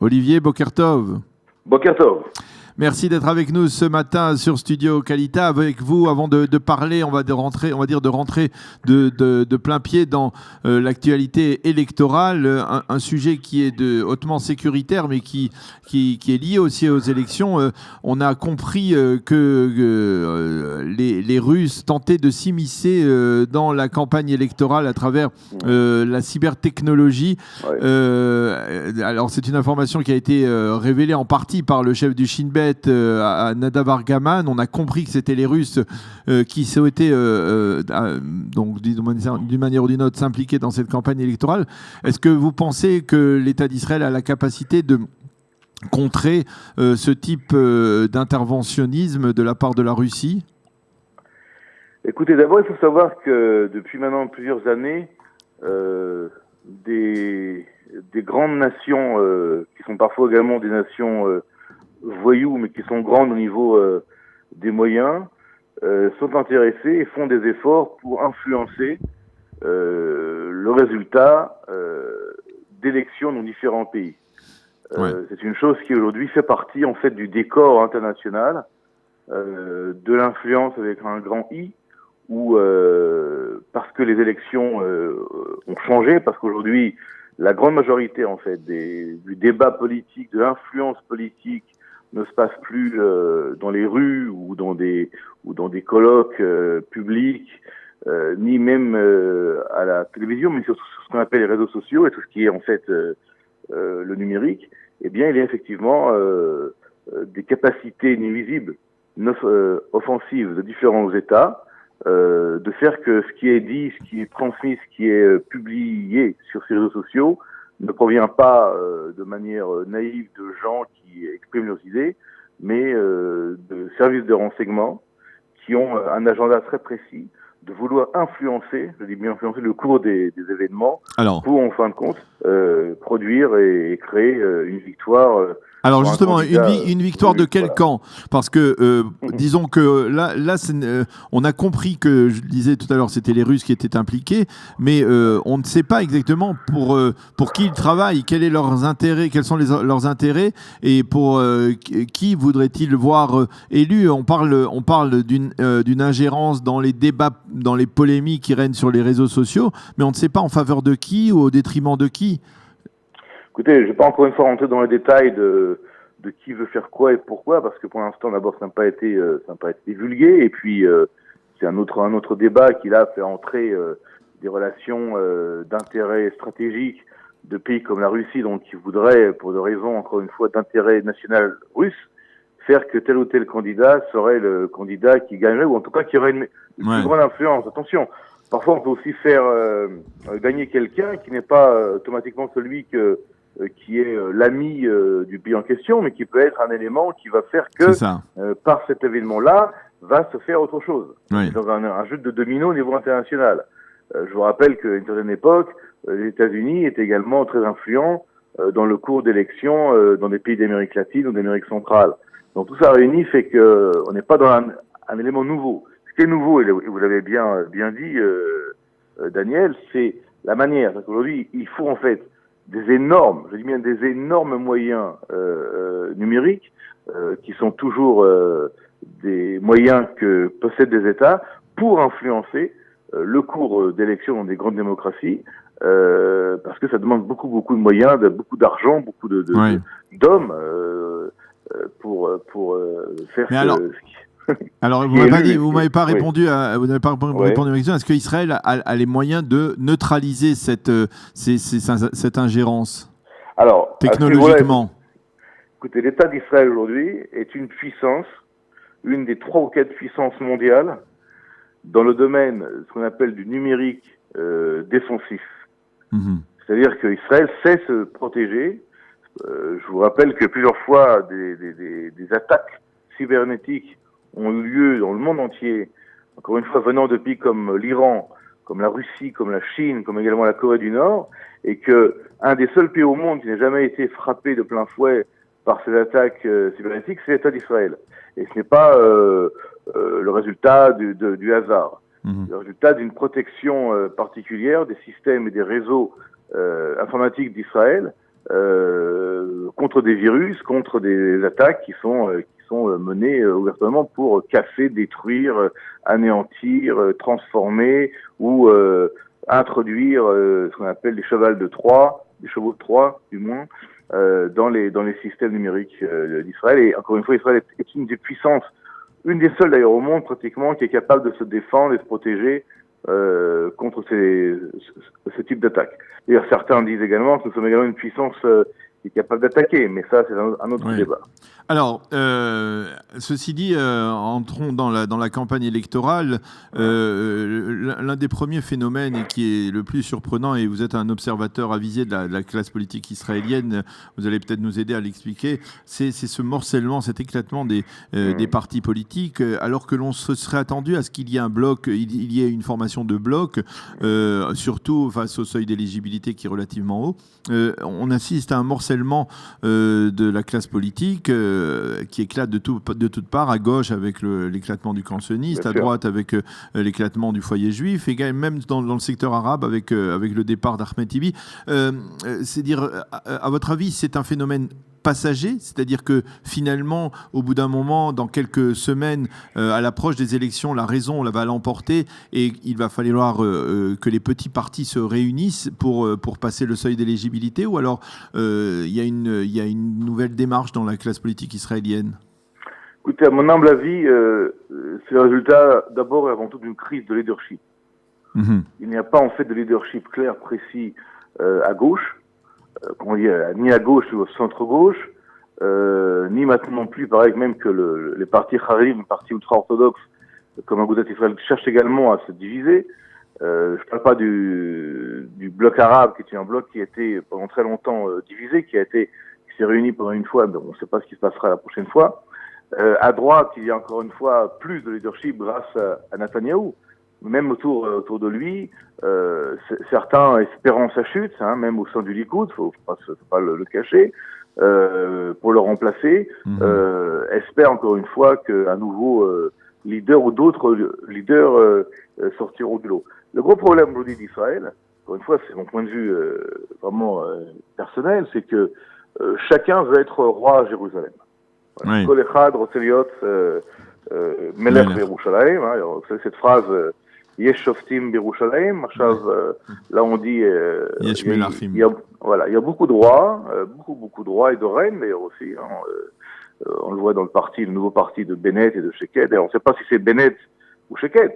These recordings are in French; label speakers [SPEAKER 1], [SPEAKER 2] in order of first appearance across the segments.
[SPEAKER 1] Olivier Boker-Tov.
[SPEAKER 2] Boker Tov.
[SPEAKER 1] Merci d'être avec nous ce matin sur Studio Kalita. Avec vous, avant de parler, on va dire de rentrer de plein pied dans l'actualité électorale, un sujet qui est hautement sécuritaire, mais qui est lié aussi aux élections. On a compris que les Russes tentaient de s'immiscer dans la campagne électorale à travers la cybertechnologie.
[SPEAKER 2] Ouais.
[SPEAKER 1] Alors, c'est une information qui a été révélée en partie par le chef du Shin Bet, à Nadav Argaman. On a compris que c'était les Russes qui souhaitaient, donc d'une manière ou d'une autre, s'impliquer dans cette campagne électorale. Est-ce que vous pensez que l'État d'Israël a la capacité de contrer ce type d'interventionnisme de la part de la Russie ?
[SPEAKER 2] Écoutez, d'abord, il faut savoir que depuis maintenant plusieurs années, des grandes nations, qui sont parfois également des nations voyous, mais qui sont grandes au niveau des moyens, sont intéressés et font des efforts pour influencer le résultat d'élections dans différents pays. C'est une chose qui aujourd'hui fait partie en fait du décor international, de l'influence avec un grand I, où parce que les élections ont changé, parce qu'aujourd'hui la grande majorité en fait du débat politique, de l'influence politique ne se passe plus dans les rues ou dans des colloques publics, ni même à la télévision, mais sur ce qu'on appelle les réseaux sociaux et tout ce qui est en fait le numérique. Eh bien, il y a effectivement des capacités nuisibles, offensives de différents États, de faire que ce qui est dit, ce qui est transmis, ce qui est publié sur ces réseaux sociaux ne provient pas de manière naïve de gens qui expriment leurs idées, mais de services de renseignement qui ont un agenda très précis de vouloir influencer, je dis bien influencer le cours des événements, pour en fin de compte produire et créer une victoire.
[SPEAKER 1] Alors justement, une victoire de quel camp ? Parce que disons que là on a compris que, je le disais tout à l'heure, c'était les Russes qui étaient impliqués, mais on ne sait pas exactement pour qui ils travaillent, quels sont leurs intérêts, et pour qui voudraient-ils voir élu. On parle d'une ingérence dans les débats, dans les polémiques qui règnent sur les réseaux sociaux, mais on ne sait pas en faveur de qui ou au détriment de qui.
[SPEAKER 2] Écoutez, je ne vais pas encore une fois rentrer dans les détails de qui veut faire quoi et pourquoi, parce que pour l'instant, d'abord, ça n'a pas été divulgué, et puis c'est un autre débat qui là fait entrer des relations d'intérêt stratégique de pays comme la Russie, donc qui voudraient, pour des raisons encore une fois d'intérêt national russe, faire que tel ou tel candidat serait le candidat qui gagnerait, ou en tout cas qui aurait une plus grande influence. Attention. Parfois, on peut aussi faire gagner quelqu'un qui n'est pas automatiquement celui qui est l'ami du pays en question, mais qui peut être un élément qui va faire que, par cet événement-là, va se faire autre chose.
[SPEAKER 1] Oui.
[SPEAKER 2] Dans un jeu de domino au niveau international. Je vous rappelle qu'à une certaine époque, les États-Unis étaient également très influents dans le cours d'élections dans des pays d'Amérique latine ou d'Amérique centrale. Donc tout ça réuni fait qu'on n'est pas dans un élément nouveau. Ce qui est nouveau, et vous l'avez bien dit, Daniel, c'est la manière. C'est qu'aujourd'hui, il faut en fait des énormes moyens numériques qui sont toujours des moyens que possèdent des États pour influencer le cours d'élections dans des grandes démocraties, parce que ça demande beaucoup de moyens, beaucoup d'argent, beaucoup d'hommes pour faire
[SPEAKER 1] Alors, vous m'avez pas répondu à ma question. Est-ce qu'Israël a les moyens de neutraliser cette ingérence technologiquement ?
[SPEAKER 2] Écoutez, l'État d'Israël aujourd'hui est une puissance, une des 3 ou 4 puissances mondiales dans le domaine, ce qu'on appelle du numérique défensif. C'est-à-dire qu'Israël sait se protéger. Je vous rappelle que plusieurs fois des attaques cybernétiques ont eu lieu dans le monde entier, encore une fois venant de pays comme l'Iran, comme la Russie, comme la Chine, comme également la Corée du Nord, et que un des seuls pays au monde qui n'a jamais été frappé de plein fouet par ces attaques cybernétiques, c'est l'État d'Israël. Et ce n'est pas le résultat du hasard. Le résultat d'une protection particulière des systèmes et des réseaux informatiques d'Israël contre contre des virus, contre des attaques qui sont menées ouvertement pour casser, détruire, anéantir, transformer ou introduire ce qu'on appelle des chevaux de Troie du moins, dans les systèmes numériques d'Israël. Et encore une fois, Israël est une des puissances, une des seules d'ailleurs au monde pratiquement, qui est capable de se défendre et de se protéger contre ce type d'attaque. D'ailleurs, certains disent également que nous sommes également une puissance qui est capable d'attaquer, mais ça, c'est un autre débat.
[SPEAKER 1] Alors, ceci dit, entrons dans la campagne électorale. L'un des premiers phénomènes et qui est le plus surprenant, et vous êtes un observateur avisé de la classe politique israélienne, vous allez peut-être nous aider à l'expliquer, c'est ce morcellement, cet éclatement des partis politiques, alors que l'on se serait attendu à ce qu'il y ait un bloc, il y ait une formation de bloc, surtout face au seuil d'éligibilité qui est relativement haut. On assiste à un morcellement de la classe politique qui éclate de toutes parts, à gauche avec l'éclatement du camp sioniste, à droite avec l'éclatement du foyer juif, et même dans le secteur arabe avec le départ d'Ahmed Tibi. C'est dire, à votre avis, c'est un phénomène passager, c'est-à-dire que finalement, au bout d'un moment, dans quelques semaines, à l'approche des élections, la raison va l'emporter et il va falloir que les petits partis se réunissent pour passer le seuil d'éligibilité, ou alors il y a une nouvelle démarche dans la classe politique israélienne?
[SPEAKER 2] Écoutez, à mon humble avis, c'est le résultat d'abord et avant tout d'une crise de leadership. Il n'y a pas en fait de leadership clair, précis à gauche. Ni à gauche ou au centre-gauche, ni maintenant non plus, pareil même que les partis Haredim, les partis ultra-orthodoxes, comme Agudat Israël, cherchent également à se diviser. Je ne parle pas du bloc arabe, qui était un bloc qui a été pendant très longtemps divisé, qui s'est réuni pendant une fois, mais on ne sait pas ce qui se passera la prochaine fois. À droite, il y a encore une fois plus de leadership grâce à Netanyahou. Même autour de lui, certains espérant sa chute, même au sein du Likoud, faut pas le cacher, pour le remplacer, espèrent encore une fois qu'un nouveau leader ou d'autres leaders sortiront du lot. Le gros problème aujourd'hui d'Israël, encore une fois, c'est mon point de vue vraiment personnel, c'est que chacun veut être roi à Jérusalem. Kol echad rotzeh liot melech b'Yerushalayim. Vous savez cette phrase. Yesh shoftim b'Yerushalayim. Là on dit il y a beaucoup de rois, beaucoup de rois et de reines d'ailleurs aussi. On le voit dans le nouveau parti de Bennett et de Sheked. On ne sait pas si c'est Bennett ou Sheked.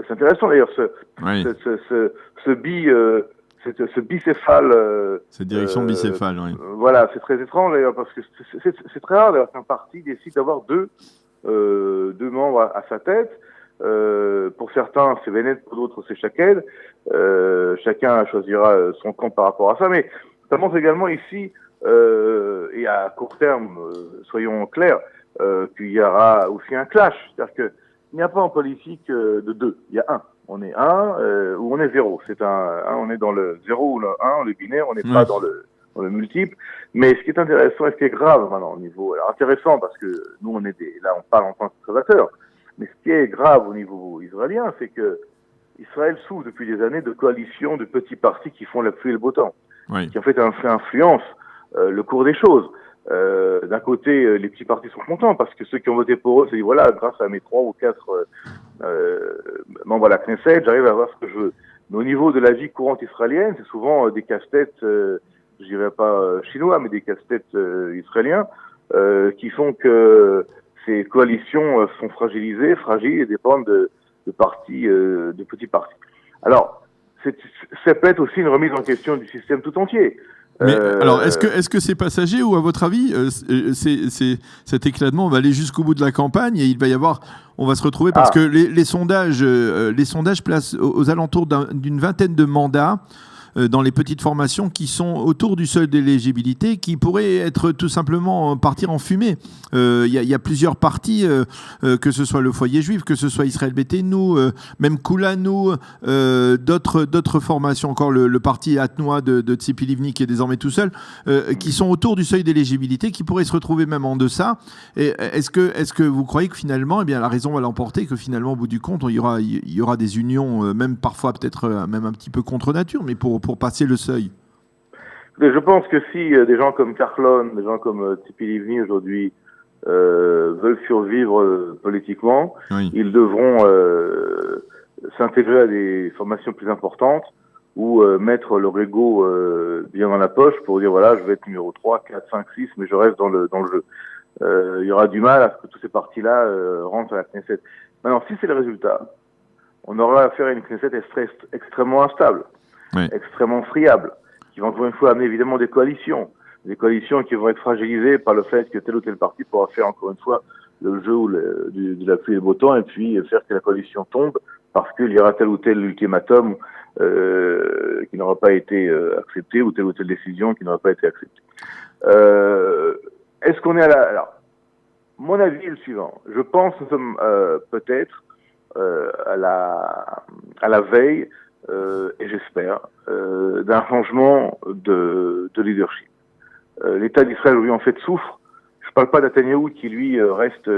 [SPEAKER 2] C'est intéressant d'ailleurs ce bicéphale.
[SPEAKER 1] Cette direction bicéphale, oui.
[SPEAKER 2] Voilà, c'est très étrange d'ailleurs parce que c'est très rare d'ailleurs qu'un parti décide d'avoir deux membres à sa tête. Pour certains, c'est Bennett, pour d'autres, c'est Shaked. Chacun choisira son camp par rapport à ça. Mais ça montre également ici, et à court terme, soyons clairs, qu'il y aura aussi un clash. C'est-à-dire qu'il n'y a pas en politique de deux. Il y a un. On est un ou on est zéro. On est dans le zéro ou le un, le binaire. On n'est pas dans le multiple. Mais ce qui est intéressant et ce qui est grave maintenant au niveau... Alors intéressant parce que nous, là, on parle en tant qu'observateur. Mais ce qui est grave au niveau israélien, c'est que Israël souffre depuis des années de coalitions de petits partis qui font la pluie et le beau temps, qui en fait influencent le cours des choses. D'un côté, les petits partis sont contents parce que ceux qui ont voté pour eux se disent voilà, grâce à mes 3 ou 4 membres à la Knesset, j'arrive à avoir ce que je veux. Mais au niveau de la vie courante israélienne, c'est souvent des casse-têtes, je dirais pas chinois, mais des casse-têtes israéliens qui font que ces coalitions sont fragiles et dépendent de petits partis. Alors, ça peut être aussi une remise en question du système tout entier.
[SPEAKER 1] Mais alors, est-ce que c'est passager ou à votre avis, cet éclatement va aller jusqu'au bout de la campagne et on va se retrouver parce que les sondages placent aux alentours d'une vingtaine de mandats dans les petites formations qui sont autour du seuil d'éligibilité, qui pourraient être tout simplement partir en fumée. Il y a plusieurs partis, que ce soit le foyer juif, que ce soit Israël Beiteinu, même Kulanu, d'autres formations, encore le parti Atnoa de Tzipi Livni qui est désormais tout seul, qui sont autour du seuil d'éligibilité, qui pourraient se retrouver même en deçà. Et est-ce que vous croyez que finalement, la raison va l'emporter, que finalement, au bout du compte, il y aura des unions, même parfois peut-être même un petit peu contre nature, mais pour passer le seuil?
[SPEAKER 2] Je pense que si des gens comme Carlon, des gens comme Tzipi Livni aujourd'hui veulent survivre politiquement,
[SPEAKER 1] oui.
[SPEAKER 2] ils devront s'intégrer à des formations plus importantes ou mettre leur ego bien dans la poche pour dire voilà, je vais être numéro 3, 4, 5, 6, mais je reste dans le jeu. Il y aura du mal à ce que tous ces partis-là rentrent à la Knesset. Maintenant, si c'est le résultat, on aura affaire à une Knesset extrêmement instable,
[SPEAKER 1] oui.
[SPEAKER 2] extrêmement friable, qui va encore une fois amener évidemment des coalitions qui vont être fragilisées par le fait que tel ou tel parti pourra faire encore une fois le jeu de la pluie et le beau temps et puis faire que la coalition tombe parce qu'il y aura tel ou tel ultimatum qui n'aura pas été accepté ou telle décision qui n'aura pas été acceptée. Est-ce qu'on est alors, mon avis est le suivant. Je pense que nous sommes peut-être à la veille, et j'espère, d'un changement de leadership. L'État d'Israël aujourd'hui en fait souffre. Je ne parle pas d'Netanyahu qui lui reste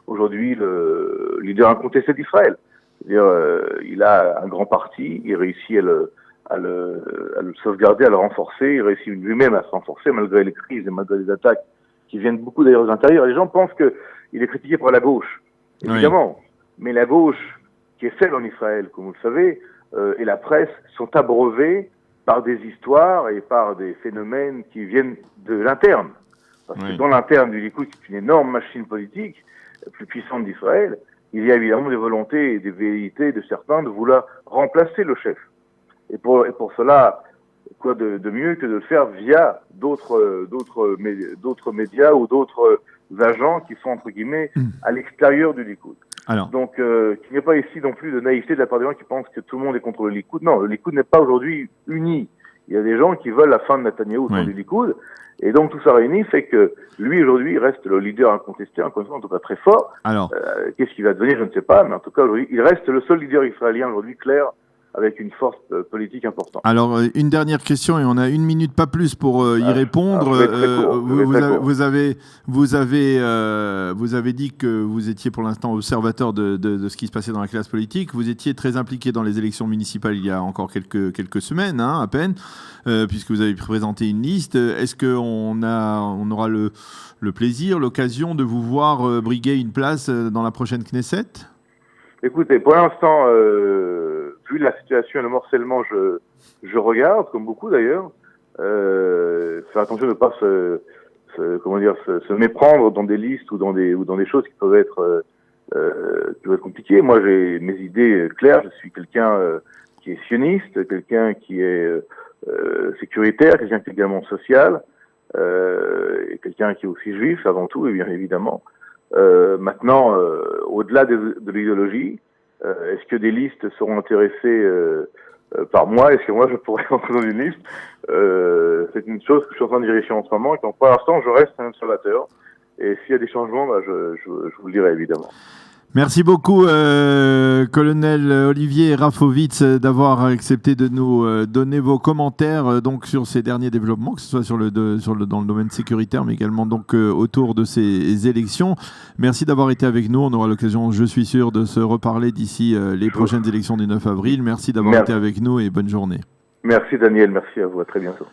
[SPEAKER 2] aujourd'hui le leader incontesté d'Israël. C'est-à-dire, il a un grand parti, il réussit à le sauvegarder, à le renforcer, il réussit lui-même à se renforcer malgré les crises et malgré les attaques qui viennent beaucoup d'ailleurs de l'intérieur. Les gens pensent qu'il est critiqué par la gauche, évidemment, oui. Mais la gauche qui est celle en Israël, comme vous le savez, et la presse sont abreuvés par des histoires et par des phénomènes qui viennent de l'interne. Parce que dans l'interne du Likoud, qui est une énorme machine politique, la plus puissante d'Israël, il y a évidemment des volontés et des velléités de certains de vouloir remplacer le chef. Et pour cela, quoi de mieux que de le faire via d'autres médias ou d'autres agents qui sont, entre guillemets, à l'extérieur du Likoud. Donc, qu'il n'y ait pas ici non plus de naïveté de la part des gens qui pensent que tout le monde est contre le Likoud. Non, le Likoud n'est pas aujourd'hui uni. Il y a des gens qui veulent la fin de Netanyahou au sein du Likoud. Et donc, tout ça réuni fait que lui, aujourd'hui, reste le leader incontesté, en tout cas très fort. Qu'est-ce qu'il va devenir, je ne sais pas. Mais en tout cas, aujourd'hui, il reste le seul leader israélien aujourd'hui clair, avec une force politique importante.
[SPEAKER 1] Alors, une dernière question, et on a 1 minute, pas plus, pour y répondre. Vous avez dit que vous étiez pour l'instant observateur de ce qui se passait dans la classe politique. Vous étiez très impliqué dans les élections municipales il y a encore quelques semaines, à peine, puisque vous avez présenté une liste. Est-ce qu'on aura le plaisir, l'occasion de vous voir briguer une place dans la prochaine Knesset ?
[SPEAKER 2] Écoutez, pour l'instant, vu la situation et le morcellement, je regarde, comme beaucoup d'ailleurs. Faire attention de ne pas se méprendre dans des listes ou dans des choses qui peuvent être compliquées. Moi, j'ai mes idées claires. Je suis quelqu'un qui est sioniste, quelqu'un qui est sécuritaire, quelqu'un qui est également social, et quelqu'un qui est aussi juif avant tout, et bien évidemment. Maintenant, au-delà de l'idéologie, est-ce que des listes seront intéressées par moi? Est-ce que moi je pourrais entrer dans une liste? C'est une chose que je suis en train de vérifier en ce moment. Et donc, pour l'instant, je reste un observateur. Et s'il y a des changements, je vous le dirai évidemment.
[SPEAKER 1] Merci beaucoup, colonel Olivier Rafovitz, d'avoir accepté de nous donner vos commentaires donc sur ces derniers développements, que ce soit dans le domaine sécuritaire, mais également donc autour de ces élections. Merci d'avoir été avec nous. On aura l'occasion, je suis sûr, de se reparler d'ici les prochaines élections du 9 avril. Merci d'avoir été avec nous et bonne journée.
[SPEAKER 2] Merci Daniel, merci à vous. À très bientôt.